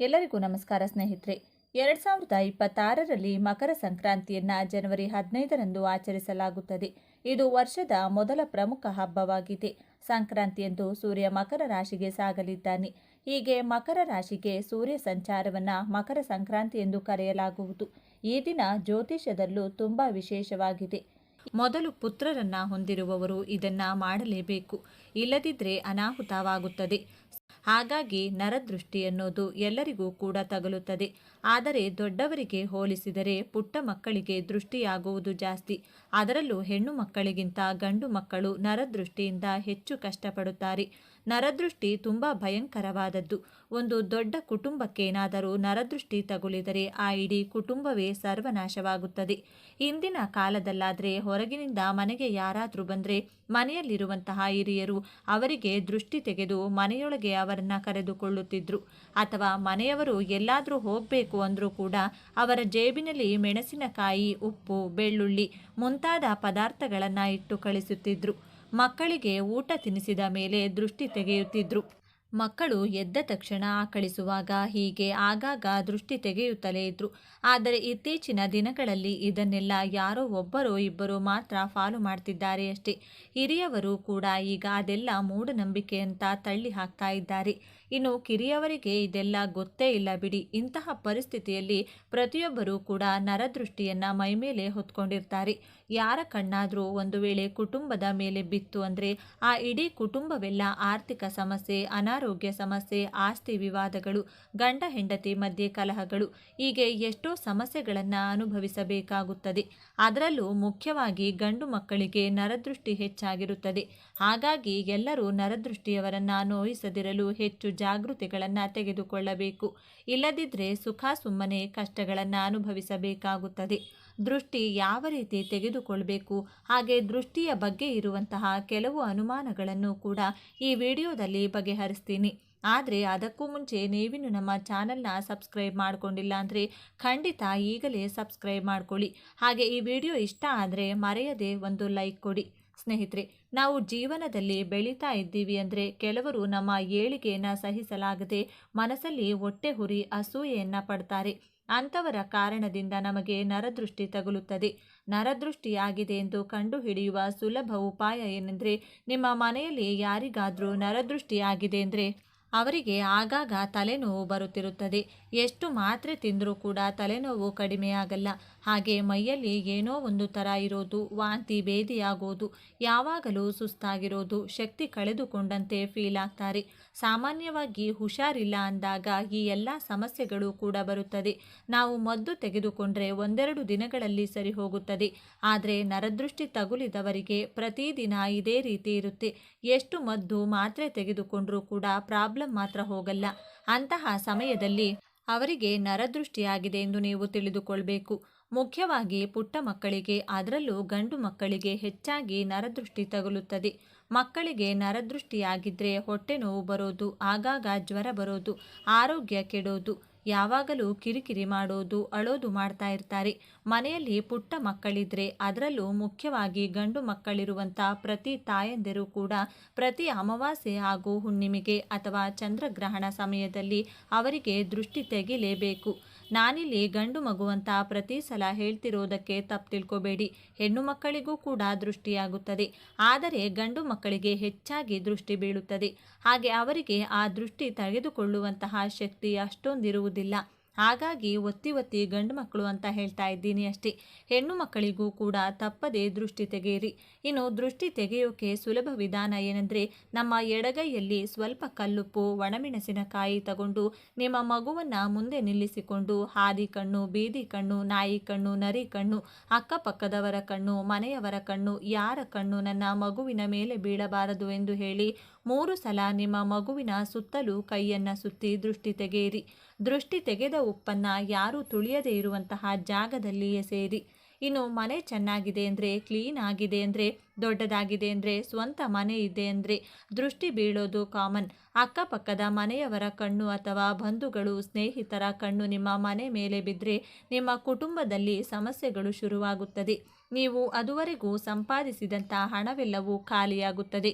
ಎಲ್ಲರಿಗೂ ನಮಸ್ಕಾರ ಸ್ನೇಹಿತರೆ. 2026ರಲ್ಲಿ ಮಕರ ಸಂಕ್ರಾಂತಿಯನ್ನು ಜನವರಿ 15ರಂದು ಆಚರಿಸಲಾಗುತ್ತದೆ. ಇದು ವರ್ಷದ ಮೊದಲ ಪ್ರಮುಖ ಹಬ್ಬವಾಗಿದೆ. ಸಂಕ್ರಾಂತಿಯಂದು ಸೂರ್ಯ ಮಕರ ರಾಶಿಗೆ ಸಾಗಲಿದ್ದಾನೆ. ಹೀಗೆ ಮಕರ ರಾಶಿಗೆ ಸೂರ್ಯ ಸಂಚಾರವನ್ನು ಮಕರ ಸಂಕ್ರಾಂತಿ ಎಂದು ಕರೆಯಲಾಗುವುದು. ಈ ದಿನ ಜ್ಯೋತಿಷ್ಯದಲ್ಲೂ ತುಂಬಾ ವಿಶೇಷವಾಗಿದೆ. ಮೊದಲು ಪುತ್ರರನ್ನ ಹೊಂದಿರುವವರು ಇದನ್ನ ಮಾಡಲೇಬೇಕು, ಇಲ್ಲದಿದ್ದರೆ ಅನಾಹುತವಾಗುತ್ತದೆ. ಹಾಗಾಗಿ ನರದೃಷ್ಟಿ ಅನ್ನೋದು ಎಲ್ಲರಿಗೂ ಕೂಡ ತಗಲುತ್ತದೆ. ಆದರೆ ದೊಡ್ಡವರಿಗೆ ಹೋಲಿಸಿದರೆ ಪುಟ್ಟ ಮಕ್ಕಳಿಗೆ ದೃಷ್ಟಿಯಾಗುವುದು ಜಾಸ್ತಿ. ಅದರಲ್ಲೂ ಹೆಣ್ಣು ಮಕ್ಕಳಿಗಿಂತ ಗಂಡು ಮಕ್ಕಳು ನರದೃಷ್ಟಿಯಿಂದ ಹೆಚ್ಚು ಕಷ್ಟಪಡುತ್ತಾರೆ. ನರದೃಷ್ಟಿ ತುಂಬ ಭಯಂಕರವಾದದ್ದು. ಒಂದು ದೊಡ್ಡ ಕುಟುಂಬಕ್ಕೇನಾದರೂ ನರದೃಷ್ಟಿ ತಗುಲಿದರೆ ಆ ಇಡೀ ಕುಟುಂಬವೇ ಸರ್ವನಾಶವಾಗುತ್ತದೆ. ಇಂದಿನ ಕಾಲದಲ್ಲಾದರೆ ಹೊರಗಿನಿಂದ ಮನೆಗೆ ಯಾರಾದರೂ ಬಂದರೆ ಮನೆಯಲ್ಲಿರುವಂತಹ ಹಿರಿಯರು ಅವರಿಗೆ ದೃಷ್ಟಿ ತೆಗೆದು ಮನೆಯೊಳಗೆ ಅವರನ್ನು ಕರೆದುಕೊಳ್ಳುತ್ತಿದ್ರು. ಅಥವಾ ಮನೆಯವರು ಎಲ್ಲಾದರೂ ಹೋಗಬೇಕು ಅಂದರೂ ಕೂಡ ಅವರ ಜೇಬಿನಲ್ಲಿ ಮೆಣಸಿನಕಾಯಿ, ಉಪ್ಪು, ಬೆಳ್ಳುಳ್ಳಿ ಮುಂತಾದ ಪದಾರ್ಥಗಳನ್ನು ಇಟ್ಟು ಕಳಿಸುತ್ತಿದ್ರು. ಮಕ್ಕಳಿಗೆ ಊಟ ತಿನ್ನಿಸಿದ ಮೇಲೆ ದೃಷ್ಟಿ ತೆಗೆಯುತ್ತಿದ್ರು. ಮಕ್ಕಳು ಎದ್ದ ತಕ್ಷಣ ಆಕಳಿಸುವಾಗ ಹೀಗೆ ಆಗಾಗ ದೃಷ್ಟಿ ತೆಗೆಯುತ್ತಲೇ ಇದ್ರು. ಆದರೆ ಇತ್ತೀಚಿನ ದಿನಗಳಲ್ಲಿ ಇದನ್ನೆಲ್ಲ ಯಾರೋ ಒಬ್ಬರೋ ಇಬ್ಬರು ಮಾತ್ರ ಫಾಲೋ ಮಾಡ್ತಿದ್ದಾರೆ ಅಷ್ಟೇ. ಹಿರಿಯವರು ಕೂಡ ಈಗ ಅದೆಲ್ಲ ಮೂಢನಂಬಿಕೆ ಅಂತ ತಳ್ಳಿ ಹಾಕ್ತಾ ಇದ್ದಾರೆ. ಇನ್ನು ಕಿರಿಯವರಿಗೆ ಇದೆಲ್ಲ ಗೊತ್ತೇ ಇಲ್ಲ ಬಿಡಿ. ಇಂತಹ ಪರಿಸ್ಥಿತಿಯಲ್ಲಿ ಪ್ರತಿಯೊಬ್ಬರೂ ಕೂಡ ನರದೃಷ್ಟಿಯನ್ನ ಮೈಮೇಲೆ ಹೊತ್ಕೊಂಡಿರ್ತಾರೆ. ಯಾರ ಕಣ್ಣಾದರೂ ಒಂದು ವೇಳೆ ಕುಟುಂಬದ ಮೇಲೆ ಬಿತ್ತು ಅಂದರೆ ಆ ಇಡೀ ಕುಟುಂಬವೆಲ್ಲ ಆರ್ಥಿಕ ಸಮಸ್ಯೆ, ಅನಾರೋಗ್ಯ ಸಮಸ್ಯೆ, ಆಸ್ತಿ ವಿವಾದಗಳು, ಗಂಡ ಹೆಂಡತಿ ಮಧ್ಯೆ ಕಲಹಗಳು, ಹೀಗೆ ಎಷ್ಟೋ ಸಮಸ್ಯೆಗಳನ್ನು ಅನುಭವಿಸಬೇಕಾಗುತ್ತದೆ. ಅದರಲ್ಲೂ ಮುಖ್ಯವಾಗಿ ಗಂಡು ಮಕ್ಕಳಿಗೆ ನರದೃಷ್ಟಿ ಹೆಚ್ಚಾಗಿರುತ್ತದೆ. ಹಾಗಾಗಿ ಎಲ್ಲರೂ ನರದೃಷ್ಟಿಯವರನ್ನು ನೋಯಿಸದಿರಲು ಹೆಚ್ಚು ಜಾಗೃತಿಗಳನ್ನು ತೆಗೆದುಕೊಳ್ಳಬೇಕು. ಇಲ್ಲದಿದ್ದರೆ ಸುಖ ಸುಮ್ಮನೆ ಕಷ್ಟಗಳನ್ನು ಅನುಭವಿಸಬೇಕಾಗುತ್ತದೆ. ದೃಷ್ಟಿ ಯಾವ ರೀತಿ ತೆಗೆದುಕೊಳ್ಬೇಕು, ಹಾಗೆ ದೃಷ್ಟಿಯ ಬಗ್ಗೆ ಇರುವಂತಹ ಕೆಲವು ಅನುಮಾನಗಳನ್ನು ಕೂಡ ಈ ವಿಡಿಯೋದಲ್ಲಿ ಬಗೆಹರಿಸ್ತೀನಿ. ಆದರೆ ಅದಕ್ಕೂ ಮುಂಚೆ ನೀವಿನ್ನು ನಮ್ಮ ಚಾನಲ್ನ ಸಬ್ಸ್ಕ್ರೈಬ್ ಮಾಡಿಕೊಂಡಿಲ್ಲ ಅಂದರೆ ಖಂಡಿತ ಈಗಲೇ ಸಬ್ಸ್ಕ್ರೈಬ್ ಮಾಡ್ಕೊಳ್ಳಿ. ಹಾಗೆ ಈ ವಿಡಿಯೋ ಇಷ್ಟ ಆದರೆ ಮರೆಯದೆ ಒಂದು ಲೈಕ್ ಕೊಡಿ. ಸ್ನೇಹಿತರೆ, ನಾವು ಜೀವನದಲ್ಲಿ ಬೆಳೀತಾ ಇದ್ದೀವಿ ಅಂದರೆ ಕೆಲವರು ನಮ್ಮ ಏಳಿಗೆಯನ್ನು ಸಹಿಸಲಾಗದೆ ಮನಸ್ಸಲ್ಲಿ ಹೊಟ್ಟೆ ಹುರಿ ಅಸೂಯೆಯನ್ನು ಪಡ್ತಾರೆ. ಅಂಥವರ ಕಾರಣದಿಂದ ನಮಗೆ ನರದೃಷ್ಟಿ ತಗುಲುತ್ತದೆ. ನರದೃಷ್ಟಿಯಾಗಿದೆ ಎಂದು ಕಂಡುಹಿಡಿಯುವ ಸುಲಭ ಉಪಾಯ ಏನೆಂದರೆ, ನಿಮ್ಮ ಮನೆಯಲ್ಲಿ ಯಾರಿಗಾದರೂ ನರದೃಷ್ಟಿಯಾಗಿದೆ ಅಂದರೆ ಅವರಿಗೆ ಆಗಾಗ ತಲೆನೋವು ಬರುತ್ತಿರುತ್ತದೆ. ಎಷ್ಟು ಮಾತ್ರೆ ತಿಂದರೂ ಕೂಡ ತಲೆನೋವು ಕಡಿಮೆಯಾಗಲ್ಲ. ಹಾಗೆ ಮೈಯಲ್ಲಿ ಏನೋ ಒಂದು ಥರ ಇರೋದು, ವಾಂತಿ ಭೇದಿಯಾಗೋದು, ಯಾವಾಗಲೂ ಸುಸ್ತಾಗಿರೋದು, ಶಕ್ತಿ ಕಳೆದುಕೊಂಡಂತೆ ಫೀಲ್ ಆಗ್ತಾರೆ. ಸಾಮಾನ್ಯವಾಗಿ ಹುಷಾರಿಲ್ಲ ಅಂದಾಗ ಈ ಎಲ್ಲ ಸಮಸ್ಯೆಗಳು ಕೂಡ ಬರುತ್ತದೆ. ನಾವು ಮದ್ದು ತೆಗೆದುಕೊಂಡ್ರೆ ಒಂದೆರಡು ದಿನಗಳಲ್ಲಿ ಸರಿ ಹೋಗುತ್ತದೆ. ಆದರೆ ನರದೃಷ್ಟಿ ತಗುಲಿದವರಿಗೆ ಪ್ರತಿದಿನ ಇದೇ ರೀತಿ ಇರುತ್ತೆ. ಎಷ್ಟು ಮದ್ದು ಮಾತ್ರೆ ತೆಗೆದುಕೊಂಡ್ರೂ ಕೂಡ ಪ್ರಾಬ್ಲಮ್ ಮಾತ್ರ ಹೋಗಲ್ಲ. ಅಂತಹ ಸಮಯದಲ್ಲಿ ಅವರಿಗೆ ನರದೃಷ್ಟಿಯಾಗಿದೆ ಎಂದು ನೀವು ತಿಳಿದುಕೊಳ್ಬೇಕು. ಮುಖ್ಯವಾಗಿ ಪುಟ್ಟ ಮಕ್ಕಳಿಗೆ, ಅದರಲ್ಲೂ ಗಂಡು ಮಕ್ಕಳಿಗೆ ಹೆಚ್ಚಾಗಿ ನರದೃಷ್ಟಿ ತಗುಲುತ್ತದೆ. ಮಕ್ಕಳಿಗೆ ನರದೃಷ್ಟಿಯಾಗಿದ್ದರೆ ಹೊಟ್ಟೆ ನೋವು ಬರೋದು, ಆಗಾಗ ಜ್ವರ ಬರೋದು, ಆರೋಗ್ಯ ಕೆಡೋದು, ಯಾವಾಗಲೂ ಕಿರಿಕಿರಿ ಮಾಡೋದು, ಅಳೋದು ಮಾಡ್ತಾ ಇರ್ತಾರೆ. ಮನೆಯಲ್ಲಿ ಪುಟ್ಟ ಮಕ್ಕಳಿದ್ರೆ, ಅದರಲ್ಲೂ ಮುಖ್ಯವಾಗಿ ಗಂಡು ಮಕ್ಕಳಿರುವಂಥ ಪ್ರತಿ ತಾಯಂದಿರು ಕೂಡ ಪ್ರತಿ ಅಮಾವಾಸ್ಯೆ ಹಾಗೂ ಹುಣ್ಣಿಮೆಗೆ ಅಥವಾ ಚಂದ್ರಗ್ರಹಣ ಸಮಯದಲ್ಲಿ ಅವರಿಗೆ ದೃಷ್ಟಿ ತೆಗಿಲೇಬೇಕು. ನಾನಿಲ್ಲಿ ಗಂಡು ಮಗುವಂತ ಪ್ರತಿ ಸಲ ಹೇಳ್ತಿರೋದಕ್ಕೆ ತಪ್ಪು ತಿಳ್ಕೊಬೇಡಿ. ಹೆಣ್ಣು ಮಕ್ಕಳಿಗೂ ಕೂಡ ದೃಷ್ಟಿಯಾಗುತ್ತದೆ. ಆದರೆ ಗಂಡು ಮಕ್ಕಳಿಗೆ ಹೆಚ್ಚಾಗಿ ದೃಷ್ಟಿ ಬೀಳುತ್ತದೆ. ಹಾಗೆ ಅವರಿಗೆ ಆ ದೃಷ್ಟಿ ತೆಗೆದುಕೊಳ್ಳುವಂತಹ ಶಕ್ತಿ ಅಷ್ಟೊಂದಿರುವುದಿಲ್ಲ. ಹಾಗಾಗಿ ಒತ್ತಿ ಒತ್ತಿ ಗಂಡು ಮಕ್ಕಳು ಅಂತ ಹೇಳ್ತಾ ಇದ್ದೀನಿ ಅಷ್ಟೇ. ಹೆಣ್ಣು ಮಕ್ಕಳಿಗೂ ಕೂಡ ತಪ್ಪದೇ ದೃಷ್ಟಿ ತೆಗೆಯಿರಿ. ಇನ್ನು ದೃಷ್ಟಿ ತೆಗೆಯೋಕೆ ಸುಲಭ ವಿಧಾನ ಏನೆಂದರೆ, ನಮ್ಮ ಎಡಗೈಯಲ್ಲಿ ಸ್ವಲ್ಪ ಕಲ್ಲುಪ್ಪು, ಒಣಮೆಣಸಿನಕಾಯಿ ತಗೊಂಡು ನಿಮ್ಮ ಮಗುವನ್ನು ಮುಂದೆ ನಿಲ್ಲಿಸಿಕೊಂಡು ಹಾದಿ ಕಣ್ಣು, ಬೀದಿ ಕಣ್ಣು, ನಾಯಿ ಕಣ್ಣು, ನರಿ ಕಣ್ಣು, ಅಕ್ಕಪಕ್ಕದವರ ಕಣ್ಣು, ಮನೆಯವರ ಕಣ್ಣು, ಯಾರ ಕಣ್ಣು ನನ್ನ ಮಗುವಿನ ಮೇಲೆ ಬೀಳಬಾರದು ಎಂದು ಹೇಳಿ 3 ಸಲ ನಿಮ್ಮ ಮಗುವಿನ ಸುತ್ತಲೂ ಕೈಯನ್ನು ಸುತ್ತಿ ದೃಷ್ಟಿ ತೆಗೆಯಿರಿ. ದೃಷ್ಟಿ ತೆಗೆದ ಉಪ್ಪನ್ನು ಯಾರೂ ತುಳಿಯದೇ ಇರುವಂತಹ ಜಾಗದಲ್ಲಿ ಎಸೆಯಿರಿ. ಇನ್ನು ಮನೆ ಚೆನ್ನಾಗಿದೆ ಅಂದರೆ, ಕ್ಲೀನ್ ಆಗಿದೆ ಅಂದರೆ, ದೊಡ್ಡದಾಗಿದೆ ಅಂದರೆ, ಸ್ವಂತ ಮನೆ ಇದೆ ಅಂದರೆ ದೃಷ್ಟಿ ಬೀಳೋದು ಕಾಮನ್. ಅಕ್ಕಪಕ್ಕದ ಮನೆಯವರ ಕಣ್ಣು ಅಥವಾ ಬಂಧುಗಳು, ಸ್ನೇಹಿತರ ಕಣ್ಣು ನಿಮ್ಮ ಮನೆ ಮೇಲೆ ಬಿದ್ದರೆ ನಿಮ್ಮ ಕುಟುಂಬದಲ್ಲಿ ಸಮಸ್ಯೆಗಳು ಶುರುವಾಗುತ್ತದೆ. ನೀವು ಅದುವರೆಗೂ ಸಂಪಾದಿಸಿದಂಥ ಹಣವೆಲ್ಲವೂ ಖಾಲಿಯಾಗುತ್ತದೆ.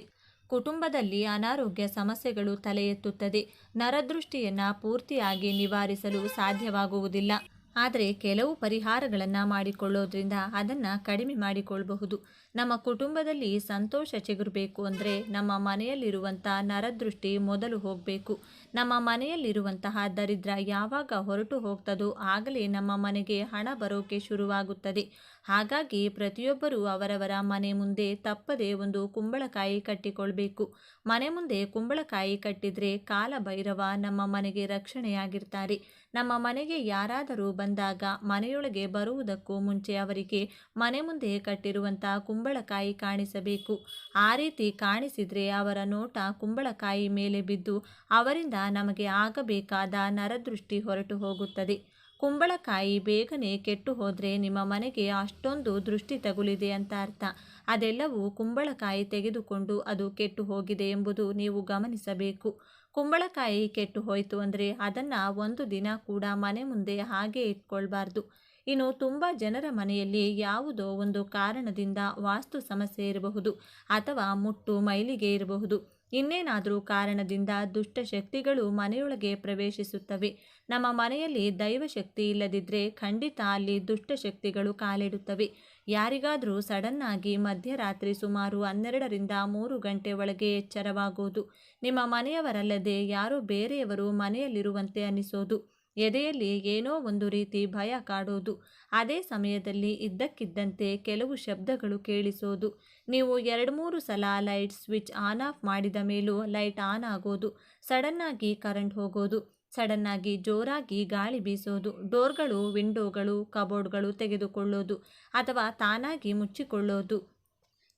ಕುಟುಂಬದಲ್ಲಿ ಅನಾರೋಗ್ಯ ಸಮಸ್ಯೆಗಳು ತಲೆ ಎತ್ತುತ್ತದೆ. ನರದೃಷ್ಟಿಯನ್ನು ಪೂರ್ತಿಯಾಗಿ ನಿವಾರಿಸಲು ಸಾಧ್ಯವಾಗುವುದಿಲ್ಲ. ಆದರೆ ಕೆಲವು ಪರಿಹಾರಗಳನ್ನು ಮಾಡಿಕೊಳ್ಳೋದ್ರಿಂದ ಅದನ್ನು ಕಡಿಮೆ ಮಾಡಿಕೊಳ್ಳಬಹುದು. ನಮ್ಮ ಕುಟುಂಬದಲ್ಲಿ ಸಂತೋಷ ಚಿಗುರಬೇಕು ಅಂದರೆ ನಮ್ಮ ಮನೆಯಲ್ಲಿರುವಂಥ ನರದೃಷ್ಟಿ ಮೊದಲು ಹೋಗಬೇಕು. ನಮ್ಮ ಮನೆಯಲ್ಲಿರುವಂತಹ ದರಿದ್ರ ಯಾವಾಗ ಹೊರಟು ಹೋಗ್ತದೋ ಆಗಲೇ ನಮ್ಮ ಮನೆಗೆ ಹಣ ಬರೋಕೆ ಶುರುವಾಗುತ್ತದೆ. ಹಾಗಾಗಿ ಪ್ರತಿಯೊಬ್ಬರೂ ಅವರವರ ಮನೆ ಮುಂದೆ ತಪ್ಪದೆ ಒಂದು ಕುಂಬಳಕಾಯಿ ಕಟ್ಟಿಕೊಳ್ಬೇಕು. ಮನೆ ಮುಂದೆ ಕುಂಬಳಕಾಯಿ ಕಟ್ಟಿದರೆ ಕಾಲಭೈರವ ನಮ್ಮ ಮನೆಗೆ ರಕ್ಷಣೆಯಾಗಿರ್ತಾರೆ. ನಮ್ಮ ಮನೆಗೆ ಯಾರಾದರೂ ಬಂದಾಗ ಮನೆಯೊಳಗೆ ಬರುವುದಕ್ಕೂ ಮುಂಚೆ ಅವರಿಗೆ ಮನೆ ಮುಂದೆ ಕಟ್ಟಿರುವಂಥ ಕುಂಬಳಕಾಯಿ ಕಾಣಿಸಬೇಕು. ಆ ರೀತಿ ಕಾಣಿಸಿದರೆ ಅವರ ನೋಟ ಕುಂಬಳಕಾಯಿ ಮೇಲೆ ಬಿದ್ದು ಅವರಿಂದ ನಮಗೆ ಆಗಬೇಕಾದ ನರದೃಷ್ಟಿ ಹೊರಟು ಹೋಗುತ್ತದೆ. ಕುಂಬಳಕಾಯಿ ಬೇಗನೆ ಕೆಟ್ಟು ಹೋದರೆ ನಿಮ್ಮ ಮನೆಗೆ ಅಷ್ಟೊಂದು ದೃಷ್ಟಿ ತಗುಲಿದೆ ಅಂತ ಅರ್ಥ. ಅದೆಲ್ಲವೂ ಕುಂಬಳಕಾಯಿ ತೆಗೆದುಕೊಂಡು ಅದು ಕೆಟ್ಟು ಹೋಗಿದೆ ಎಂಬುದು ನೀವು ಗಮನಿಸಬೇಕು. ಕುಂಬಳಕಾಯಿ ಕೆಟ್ಟು ಹೋಯಿತು ಅಂದರೆ ಅದನ್ನು ಒಂದು ದಿನ ಕೂಡ ಮನೆ ಮುಂದೆ ಹಾಗೆ ಇಟ್ಕೊಳ್ಬಾರ್ದು. ಇನ್ನು ತುಂಬ ಜನರ ಮನೆಯಲ್ಲಿ ಯಾವುದೋ ಒಂದು ಕಾರಣದಿಂದ ವಾಸ್ತು ಸಮಸ್ಯೆ ಇರಬಹುದು, ಅಥವಾ ಮುಟ್ಟು ಮೈಲಿಗೆ ಇರಬಹುದು. ಇನ್ನೇನಾದರೂ ಕಾರಣದಿಂದ ದುಷ್ಟಶಕ್ತಿಗಳು ಮನೆಯೊಳಗೆ ಪ್ರವೇಶಿಸುತ್ತವೆ. ನಮ್ಮ ಮನೆಯಲ್ಲಿ ದೈವಶಕ್ತಿ ಇಲ್ಲದಿದ್ದರೆ ಖಂಡಿತ ಅಲ್ಲಿ ದುಷ್ಟಶಕ್ತಿಗಳು ಕಾಲಿಡುತ್ತವೆ. ಯಾರಿಗಾದರೂ ಸಡನ್ನಾಗಿ ಮಧ್ಯರಾತ್ರಿ ಸುಮಾರು 12ರಿಂದ 3 ಗಂಟೆ ಒಳಗೆ ಎಚ್ಚರವಾಗೋದು, ನಿಮ್ಮ ಮನೆಯವರಲ್ಲದೆ ಯಾರೋ ಬೇರೆಯವರು ಮನೆಯಲ್ಲಿರುವಂತೆ ಅನಿಸೋದು, ಎದೆಯಲ್ಲಿ ಏನೋ ಒಂದು ರೀತಿ ಭಯ ಕಾಡೋದು, ಅದೇ ಸಮಯದಲ್ಲಿ ಇದ್ದಕ್ಕಿದ್ದಂತೆ ಕೆಲವು ಶಬ್ದಗಳು ಕೇಳಿಸೋದು, ನೀವು 2-3 ಸಲ ಲೈಟ್ ಸ್ವಿಚ್ ಆನ್ ಆಫ್ ಮಾಡಿದ ಮೇಲೂ ಲೈಟ್ ಆನ್ ಆಗೋದು, ಸಡನ್ನಾಗಿ ಕರೆಂಟ್ ಹೋಗೋದು, ಸಡನ್ನಾಗಿ ಜೋರಾಗಿ ಗಾಳಿ ಬೀಸೋದು, ಡೋರ್ಗಳು, ವಿಂಡೋಗಳು, ಕಬೋರ್ಡ್ಗಳು ತೆಗೆದುಕೊಳ್ಳೋದು ಅಥವಾ ತಾನಾಗಿ ಮುಚ್ಚಿಕೊಳ್ಳೋದು,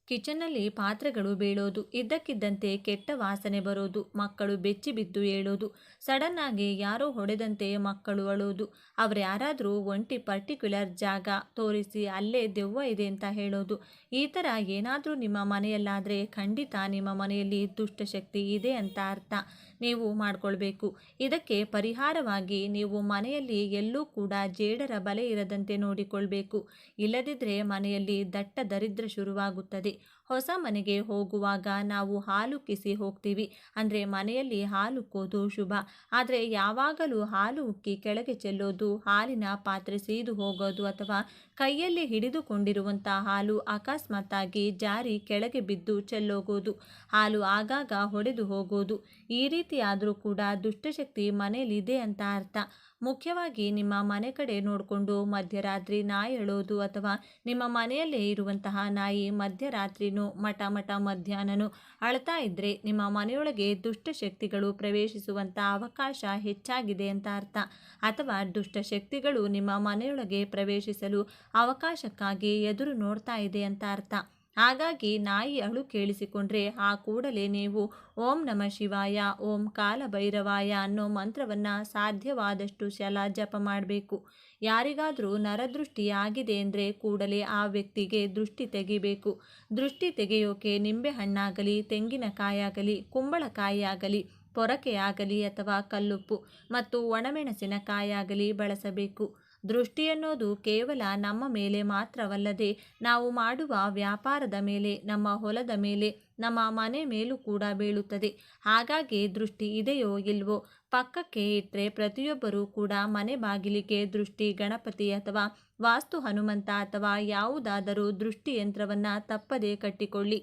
ಕಿಚನ್ನಲ್ಲಿ ಪಾತ್ರೆಗಳು ಬೀಳೋದು, ಇದ್ದಕ್ಕಿದ್ದಂತೆ ಕೆಟ್ಟ ವಾಸನೆ ಬರೋದು, ಮಕ್ಕಳು ಬೆಚ್ಚಿ ಬಿದ್ದು ಏಳೋದು, ಸಡನ್ನಾಗಿ ಯಾರೋ ಹೊಡೆದಂತೆ ಮಕ್ಕಳು ಅಳೋದು, ಅವರು ಯಾರಾದರೂ ಒಂಟಿ ಪರ್ಟಿಕ್ಯುಲರ್ ಜಾಗ ತೋರಿಸಿ ಅಲ್ಲೇ ದೆವ್ವ ಇದೆ ಅಂತ ಹೇಳೋದು. ಈ ಥರ ಏನಾದರೂ ನಿಮ್ಮ ಮನೆಯಲ್ಲಾದರೆ ಖಂಡಿತ ನಿಮ್ಮ ಮನೆಯಲ್ಲಿ ದುಷ್ಟಶಕ್ತಿ ಇದೆ ಅಂತ ಅರ್ಥ. ನೀವು ಮಾಡಿಕೊಳ್ಬೇಕು. ಇದಕ್ಕೆ ಪರಿಹಾರವಾಗಿ ನೀವು ಮನೆಯಲ್ಲಿ ಎಲ್ಲೂ ಕೂಡ ಜೇಡರ ಬಲೆ ಇರದಂತೆ ನೋಡಿಕೊಳ್ಬೇಕು. ಇಲ್ಲದಿದ್ದರೆ ಮನೆಯಲ್ಲಿ ದಟ್ಟ ದರಿದ್ರ ಶುರುವಾಗುತ್ತದೆ. ಹೊಸ ಮನೆಗೆ ಹೋಗುವಾಗ ನಾವು ಹಾಲುಕ್ಕಿಸಿ ಹೋಗ್ತೀವಿ, ಅಂದರೆ ಮನೆಯಲ್ಲಿ ಹಾಲುಕ್ಕೋದು ಶುಭ. ಆದರೆ ಯಾವಾಗಲೂ ಹಾಲು ಉಕ್ಕಿ ಕೆಳಗೆ ಚೆಲ್ಲೋದು, ಹಾಲಿನ ಪಾತ್ರೆ ಸೀದು ಹೋಗೋದು ಅಥವಾ ಕೈಯಲ್ಲಿ ಹಿಡಿದುಕೊಂಡಿರುವಂಥ ಹಾಲು ಅಕಸ್ಮಾತ್ತಾಗಿ ಜಾರಿ ಕೆಳಗೆ ಬಿದ್ದು ಚೆಲ್ಲೋಗೋದು, ಹಾಲು ಆಗಾಗ ಹೊಡೆದು ಹೋಗೋದು, ಈ ರೀತಿಯಾದರೂ ಕೂಡ ದುಷ್ಟಶಕ್ತಿ ಮನೆಯಲ್ಲಿದೆ ಅಂತ ಅರ್ಥ. ಮುಖ್ಯವಾಗಿ ನಿಮ್ಮ ಮನೆ ಕಡೆ ನೋಡಿಕೊಂಡು ಮಧ್ಯರಾತ್ರಿ ನಾಯಿ ಅಳೋದು ಅಥವಾ ನಿಮ್ಮ ಮನೆಯಲ್ಲೇ ಇರುವಂತಹ ನಾಯಿ ಮಧ್ಯರಾತ್ರಿನೂ ಮಠ ಮಧ್ಯಾಹ್ನನೂ ಅಳ್ತಾ ಇದ್ದರೆ ನಿಮ್ಮ ಮನೆಯೊಳಗೆ ದುಷ್ಟಶಕ್ತಿಗಳು ಪ್ರವೇಶಿಸುವಂಥ ಅವಕಾಶ ಹೆಚ್ಚಾಗಿದೆ ಅಂತ ಅರ್ಥ. ಅಥವಾ ದುಷ್ಟಶಕ್ತಿಗಳು ನಿಮ್ಮ ಮನೆಯೊಳಗೆ ಪ್ರವೇಶಿಸಲು ಅವಕಾಶಕ್ಕಾಗಿ ಎದುರು ನೋಡ್ತಾ ಇದೆ ಅಂತ ಅರ್ಥ. ಹಾಗಾಗಿ ನಾಯಿ ಅಳು ಕೇಳಿಸಿಕೊಂಡ್ರೆ ಆ ಕೂಡಲೇ ನೀವು ಓಂ ನಮಃ ಶಿವಾಯ, ಓಂ ಕಾಲಭೈರವಾಯ ಅನ್ನೋ ಮಂತ್ರವನ್ನು ಸಾಧ್ಯವಾದಷ್ಟು ಸಲ ಜಪ ಮಾಡಬೇಕು. ಯಾರಿಗಾದರೂ ನರದೃಷ್ಟಿ ಆಗಿದೆ ಅಂದರೆ ಕೂಡಲೇ ಆ ವ್ಯಕ್ತಿಗೆ ದೃಷ್ಟಿ ತೆಗಿಬೇಕು. ದೃಷ್ಟಿ ತೆಗೆಯೋಕೆ ನಿಂಬೆಹಣ್ಣಾಗಲಿ, ತೆಂಗಿನಕಾಯಾಗಲಿ, ಕುಂಬಳಕಾಯಿಯಾಗಲಿ, ಪೊರಕೆಯಾಗಲಿ ಅಥವಾ ಕಲ್ಲುಪ್ಪು ಮತ್ತು ಒಣಮೆಣಸಿನಕಾಯಾಗಲಿ ಬಳಸಬೇಕು. ದೃಷ್ಟಿ ಅನ್ನೋದು ಕೇವಲ ನಮ್ಮ ಮೇಲೆ ಮಾತ್ರವಲ್ಲದೆ ನಾವು ಮಾಡುವ ವ್ಯಾಪಾರದ ಮೇಲೆ, ನಮ್ಮ ಹೊಲದ ಮೇಲೆ, ನಮ್ಮ ಮನೆ ಮೇಲೂ ಕೂಡ ಬೀಳುತ್ತದೆ. ಹಾಗಾಗಿ ದೃಷ್ಟಿ ಇದೆಯೋ ಇಲ್ವೋ ಪಕ್ಕಕ್ಕೆ ಇಟ್ಟರೆ ಪ್ರತಿಯೊಬ್ಬರೂ ಕೂಡ ಮನೆ ಬಾಗಿಲಿಗೆ ದೃಷ್ಟಿ ಗಣಪತಿ ಅಥವಾ ವಾಸ್ತು ಹನುಮಂತ ಅಥವಾ ಯಾವುದಾದರೂ ದೃಷ್ಟಿ ಯಂತ್ರವನ್ನು ತಪ್ಪದೇ ಕಟ್ಟಿಕೊಳ್ಳಿ.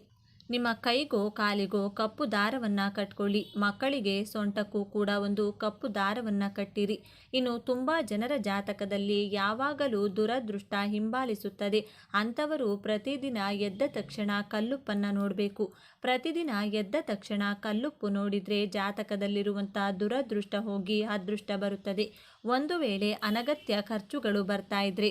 ನಿಮ್ಮ ಕೈಗೋ ಕಾಲಿಗೋ ಕಪ್ಪು ದಾರವನ್ನು ಕಟ್ಕೊಳ್ಳಿ. ಮಕ್ಕಳಿಗೆ ಸೊಂಟಕ್ಕೂ ಕೂಡ ಒಂದು ಕಪ್ಪು ದಾರವನ್ನು ಕಟ್ಟಿರಿ. ಇನ್ನು ತುಂಬ ಜನರ ಜಾತಕದಲ್ಲಿ ಯಾವಾಗಲೂ ದುರದೃಷ್ಟ ಹಿಂಬಾಲಿಸುತ್ತದೆ. ಅಂಥವರು ಪ್ರತಿದಿನ ಎದ್ದ ತಕ್ಷಣ ಕಲ್ಲುಪ್ಪನ್ನು ನೋಡಬೇಕು. ಪ್ರತಿದಿನ ಎದ್ದ ತಕ್ಷಣ ಕಲ್ಲುಪ್ಪು ನೋಡಿದರೆ ಜಾತಕದಲ್ಲಿರುವಂಥ ದುರದೃಷ್ಟ ಹೋಗಿ ಅದೃಷ್ಟ ಬರುತ್ತದೆ. ಒಂದು ವೇಳೆ ಅನಗತ್ಯ ಖರ್ಚುಗಳು ಬರ್ತಾ ಇದ್ರೆ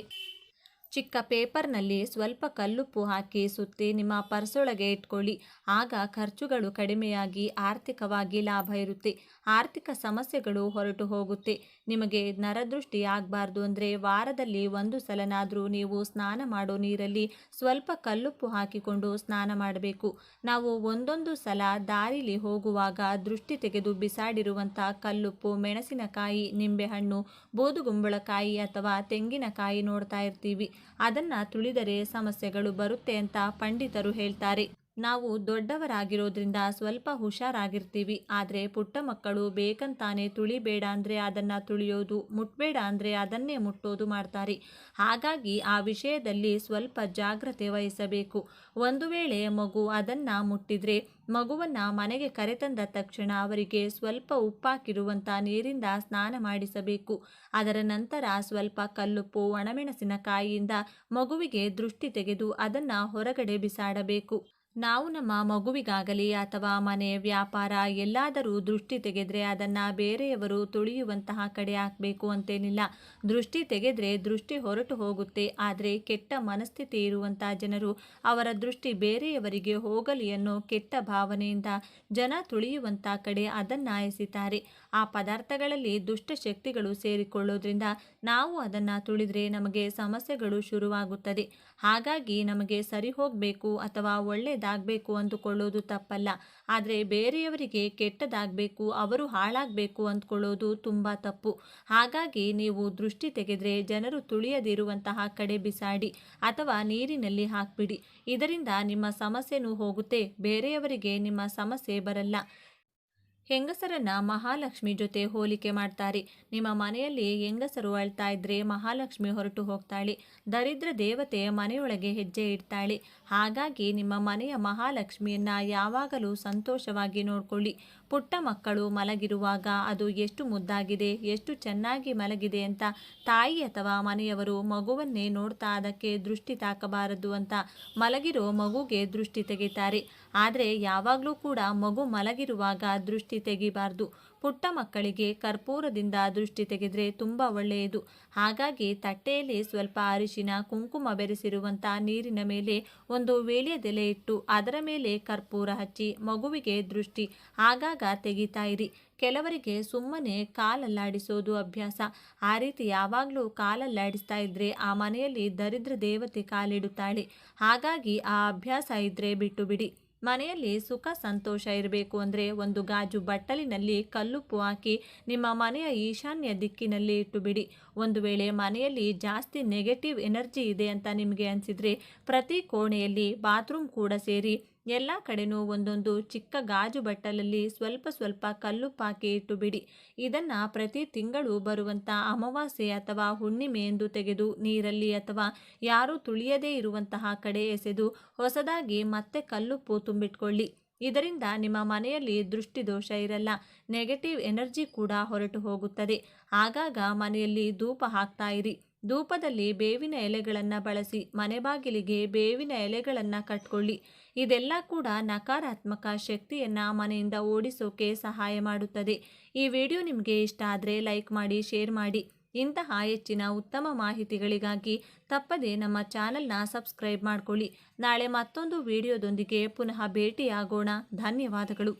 ಚಿಕ್ಕ ಪೇಪರ್ನಲ್ಲಿ ಸ್ವಲ್ಪ ಕಲ್ಲುಪ್ಪು ಹಾಕಿ ಸುತ್ತಿ ನಿಮ್ಮ ಪರ್ಸೊಳಗೆ ಇಟ್ಕೊಳ್ಳಿ. ಆಗ ಖರ್ಚುಗಳು ಕಡಿಮೆಯಾಗಿ ಆರ್ಥಿಕವಾಗಿ ಲಾಭ ಇರುತ್ತೆ. ಆರ್ಥಿಕ ಸಮಸ್ಯೆಗಳು ಹೊರಟು ಹೋಗುತ್ತೆ. ನಿಮಗೆ ನರದೃಷ್ಟಿ ಆಗಬಾರ್ದು ಅಂದರೆ ವಾರದಲ್ಲಿ 1 ಸಲನಾದರೂ ನೀವು ಸ್ನಾನ ಮಾಡೋ ನೀರಲ್ಲಿ ಸ್ವಲ್ಪ ಕಲ್ಲುಪ್ಪು ಹಾಕಿಕೊಂಡು ಸ್ನಾನ ಮಾಡಬೇಕು. ನಾವು ಒಂದೊಂದು ಸಲ ದಾರಿಲಿ ಹೋಗುವಾಗ ದೃಷ್ಟಿ ತೆಗೆದು ಬಿಸಾಡಿರುವಂಥ ಕಲ್ಲುಪ್ಪು, ಮೆಣಸಿನಕಾಯಿ, ನಿಂಬೆಹಣ್ಣು, ಬೂದುಗುಂಬಳಕಾಯಿ ಅಥವಾ ತೆಂಗಿನಕಾಯಿ ನೋಡ್ತಾ ಇರ್ತೀವಿ. ಅದನ್ನು ತುಳಿದರೆ ಸಮಸ್ಯೆಗಳು ಬರುತ್ತೆ ಅಂತ ಪಂಡಿತರು ಹೇಳ್ತಾರೆ. ನಾವು ದೊಡ್ಡವರಾಗಿರೋದ್ರಿಂದ ಸ್ವಲ್ಪ ಹುಷಾರಾಗಿರ್ತೀವಿ. ಆದರೆ ಪುಟ್ಟ ಮಕ್ಕಳು ಬೇಕಂತಾನೆ ತುಳಿಬೇಡ ಅಂದರೆ ಅದನ್ನು ತುಳಿಯೋದು, ಮುಟ್ಬೇಡ ಅಂದರೆ ಅದನ್ನೇ ಮುಟ್ಟೋದು ಮಾಡ್ತಾರೆ. ಹಾಗಾಗಿ ಆ ವಿಷಯದಲ್ಲಿ ಸ್ವಲ್ಪ ಜಾಗ್ರತೆ ವಹಿಸಬೇಕು. ಒಂದು ವೇಳೆ ಮಗು ಅದನ್ನು ಮುಟ್ಟಿದ್ರೆ ಮಗುವನ್ನು ಮನೆಗೆ ಕರೆತಂದ ತಕ್ಷಣ ಅವರಿಗೆ ಸ್ವಲ್ಪ ಉಪ್ಪಾಕಿರುವಂಥ ನೀರಿಂದ ಸ್ನಾನ ಮಾಡಿಸಬೇಕು. ಅದರ ನಂತರ ಸ್ವಲ್ಪ ಕಲ್ಲುಪ್ಪು, ಒಣಮೆಣಸಿನಕಾಯಿಯಿಂದ ಮಗುವಿಗೆ ದೃಷ್ಟಿ ತೆಗೆದು ಅದನ್ನು ಹೊರಗಡೆ ಬಿಸಾಡಬೇಕು. ನಾವು ನಮ್ಮ ಮಗುವಿಗಾಗಲಿ ಅಥವಾ ಮನೆ, ವ್ಯಾಪಾರ ಎಲ್ಲಾದರೂ ದೃಷ್ಟಿ ತೆಗೆದ್ರೆ ಅದನ್ನು ಬೇರೆಯವರು ತುಳಿಯುವಂತಹ ಕಡೆ ಹಾಕಬೇಕು ಅಂತೇನಿಲ್ಲ. ದೃಷ್ಟಿ ತೆಗೆದ್ರೆ ದೃಷ್ಟಿ ಹೊರಟು ಹೋಗುತ್ತೆ. ಆದರೆ ಕೆಟ್ಟ ಮನಸ್ಥಿತಿ ಇರುವಂಥ ಜನರು ಅವರ ದೃಷ್ಟಿ ಬೇರೆಯವರಿಗೆ ಹೋಗಲಿ ಅನ್ನೋ ಕೆಟ್ಟ ಭಾವನೆಯಿಂದ ಜನ ತುಳಿಯುವಂಥ ಕಡೆ ಅದನ್ನು ಎಸಿತಾರೆ. ಆ ಪದಾರ್ಥಗಳಲ್ಲಿ ದುಷ್ಟಶಕ್ತಿಗಳು ಸೇರಿಕೊಳ್ಳೋದ್ರಿಂದ ನಾವು ಅದನ್ನು ತುಳಿದ್ರೆ ನಮಗೆ ಸಮಸ್ಯೆಗಳು ಶುರುವಾಗುತ್ತದೆ. ಹಾಗಾಗಿ ನಮಗೆ ಸರಿ ಹೋಗಬೇಕು ಅಥವಾ ಒಳ್ಳೆಯದಾಗಬೇಕು ಅಂದುಕೊಳ್ಳೋದು ತಪ್ಪಲ್ಲ. ಆದರೆ ಬೇರೆಯವರಿಗೆ ಕೆಟ್ಟದಾಗಬೇಕು, ಅವರು ಹಾಳಾಗಬೇಕು ಅಂದ್ಕೊಳ್ಳೋದು ತುಂಬ ತಪ್ಪು. ಹಾಗಾಗಿ ನೀವು ದೃಷ್ಟಿ ತೆಗೆದ್ರೆ ಜನರು ತುಳಿಯದಿರುವಂತಹ ಕಡೆ ಬಿಸಾಡಿ ಅಥವಾ ನೀರಿನಲ್ಲಿ ಹಾಕ್ಬಿಡಿ. ಇದರಿಂದ ನಿಮ್ಮ ಸಮಸ್ಯೆನೂ ಹೋಗುತ್ತೆ, ಬೇರೆಯವರಿಗೆ ನಿಮ್ಮ ಸಮಸ್ಯೆ ಬರಲ್ಲ. ಹೆಂಗಸರನ್ನ ಮಹಾಲಕ್ಷ್ಮಿ ಜೊತೆ ಹೋಲಿಕೆ ಮಾಡ್ತಾರೆ. ನಿಮ್ಮ ಮನೆಯಲ್ಲಿ ಹೆಂಗಸರು ಅಳ್ತಾ ಇದ್ರೆ ಮಹಾಲಕ್ಷ್ಮಿ ಹೊರಟು ಹೋಗ್ತಾಳೆ. ದರಿದ್ರ ದೇವತೆ ಮನೆಯೊಳಗೆ ಹೆಜ್ಜೆ ಇಡ್ತಾಳೆ. ಹಾಗಾಗಿ ನಿಮ್ಮ ಮನೆಯ ಮಹಾಲಕ್ಷ್ಮಿಯನ್ನ ಯಾವಾಗಲೂ ಸಂತೋಷವಾಗಿ ನೋಡ್ಕೊಳ್ಳಿ. ಪುಟ್ಟ ಮಕ್ಕಳು ಮಲಗಿರುವಾಗ ಅದು ಎಷ್ಟು ಮುದ್ದಾಗಿದೆ, ಎಷ್ಟು ಚೆನ್ನಾಗಿ ಮಲಗಿದೆ ಅಂತ ತಾಯಿ ಅಥವಾ ಮನೆಯವರು ಮಗುವನ್ನೇ ನೋಡ್ತಾ ಅದಕ್ಕೆ ದೃಷ್ಟಿ ತಾಕಬಾರದು ಅಂತ ಮಲಗಿರೋ ಮಗುಗೆ ದೃಷ್ಟಿ ತೆಗಿತಾರೆ. ಆದರೆ ಯಾವಾಗಲೂ ಕೂಡ ಮಗು ಮಲಗಿರುವಾಗ ದೃಷ್ಟಿ ತೆಗಿಬಾರ್ದು. ಪುಟ್ಟ ಮಕ್ಕಳಿಗೆ ಕರ್ಪೂರದಿಂದ ದೃಷ್ಟಿ ತೆಗೆದ್ರೆ ತುಂಬ ಒಳ್ಳೆಯದು. ಹಾಗಾಗಿ ತಟ್ಟೆಯಲ್ಲಿ ಸ್ವಲ್ಪ ಅರಿಶಿನ, ಕುಂಕುಮ ಬೆರೆಸಿರುವಂಥ ನೀರಿನ ಮೇಲೆ ಒಂದು ವೀಳ್ಯದೆಲೆ ಇಟ್ಟು ಅದರ ಮೇಲೆ ಕರ್ಪೂರ ಹಚ್ಚಿ ಮಗುವಿಗೆ ದೃಷ್ಟಿ ಆಗಾಗ ತೆಗಿತಾ ಇರಿ. ಕೆಲವರಿಗೆ ಸುಮ್ಮನೆ ಕಾಲಲ್ಲಾಡಿಸೋದು ಅಭ್ಯಾಸ. ಆ ರೀತಿ ಯಾವಾಗಲೂ ಕಾಲಲ್ಲಾಡಿಸ್ತಾ ಇದ್ರೆ ಆ ಮನೆಯಲ್ಲಿ ದರಿದ್ರ ದೇವತೆ ಕಾಲಿಡುತ್ತಾಳೆ. ಹಾಗಾಗಿ ಆ ಅಭ್ಯಾಸ ಇದ್ರೆ ಬಿಟ್ಟು ಬಿಡಿ. ಮನೆಯಲ್ಲಿ ಸುಖ ಸಂತೋಷ ಇರಬೇಕು ಅಂದರೆ ಒಂದು ಗಾಜು ಬಟ್ಟಲಿನಲ್ಲಿ ಕಲ್ಲುಪ್ಪು ಹಾಕಿ ನಿಮ್ಮ ಮನೆಯ ಈಶಾನ್ಯ ದಿಕ್ಕಿನಲ್ಲಿ ಇಟ್ಟು ಬಿಡಿ. ಒಂದು ವೇಳೆ ಮನೆಯಲ್ಲಿ ಜಾಸ್ತಿ ನೆಗೆಟಿವ್ ಎನರ್ಜಿ ಇದೆ ಅಂತ ನಿಮಗೆ ಅನಿಸಿದರೆ ಪ್ರತಿ ಕೋಣೆಯಲ್ಲಿ ಬಾತ್ರೂಮ್ ಕೂಡ ಸೇರಿ ಎಲ್ಲ ಕಡೆನೂ ಒಂದೊಂದು ಚಿಕ್ಕ ಗಾಜು ಬಟ್ಟಲಲ್ಲಿ ಸ್ವಲ್ಪ ಸ್ವಲ್ಪ ಕಲ್ಲುಪ್ಪು ಹಾಕಿ ಇಟ್ಟು ಬಿಡಿ. ಇದನ್ನು ಪ್ರತಿ ತಿಂಗಳು ಬರುವಂಥ ಅಮಾವಾಸ್ಯೆ ಅಥವಾ ಹುಣ್ಣಿಮೆ ಎಂದು ತೆಗೆದು ನೀರಲ್ಲಿ ಅಥವಾ ಯಾರೂ ತುಳಿಯದೇ ಇರುವಂತಹ ಕಡೆ ಎಸೆದು ಹೊಸದಾಗಿ ಮತ್ತೆ ಕಲ್ಲುಪ್ಪು ತುಂಬಿಟ್ಕೊಳ್ಳಿ. ಇದರಿಂದ ನಿಮ್ಮ ಮನೆಯಲ್ಲಿ ದೃಷ್ಟಿದೋಷ ಇರಲ್ಲ, ನೆಗೆಟಿವ್ ಎನರ್ಜಿ ಕೂಡ ಹೊರಟು ಹೋಗುತ್ತದೆ. ಆಗಾಗ ಮನೆಯಲ್ಲಿ ಧೂಪ ಹಾಕ್ತಾ ಇರಿ. ಧೂಪದಲ್ಲಿ ಬೇವಿನ ಎಲೆಗಳನ್ನು ಬಳಸಿ ಮನೆ ಬಾಗಿಲಿಗೆ ಬೇವಿನ ಎಲೆಗಳನ್ನು ಕಟ್ಕೊಳ್ಳಿ. ಇದೆಲ್ಲ ಕೂಡ ನಕಾರಾತ್ಮಕ ಶಕ್ತಿಯನ್ನು ಮನೆಯಿಂದ ಓಡಿಸೋಕೆ ಸಹಾಯ ಮಾಡುತ್ತದೆ. ಈ ವಿಡಿಯೋ ನಿಮಗೆ ಇಷ್ಟ ಆದರೆ ಲೈಕ್ ಮಾಡಿ, ಶೇರ್ ಮಾಡಿ. ಇಂತಹ ಹೆಚ್ಚಿನ ಉತ್ತಮ ಮಾಹಿತಿಗಳಿಗಾಗಿ ತಪ್ಪದೇ ನಮ್ಮ ಚಾನಲ್ನ ಸಬ್ಸ್ಕ್ರೈಬ್ ಮಾಡ್ಕೊಳ್ಳಿ. ನಾಳೆ ಮತ್ತೊಂದು ವಿಡಿಯೋದೊಂದಿಗೆ ಪುನಃ ಭೇಟಿಯಾಗೋಣ. ಧನ್ಯವಾದಗಳು.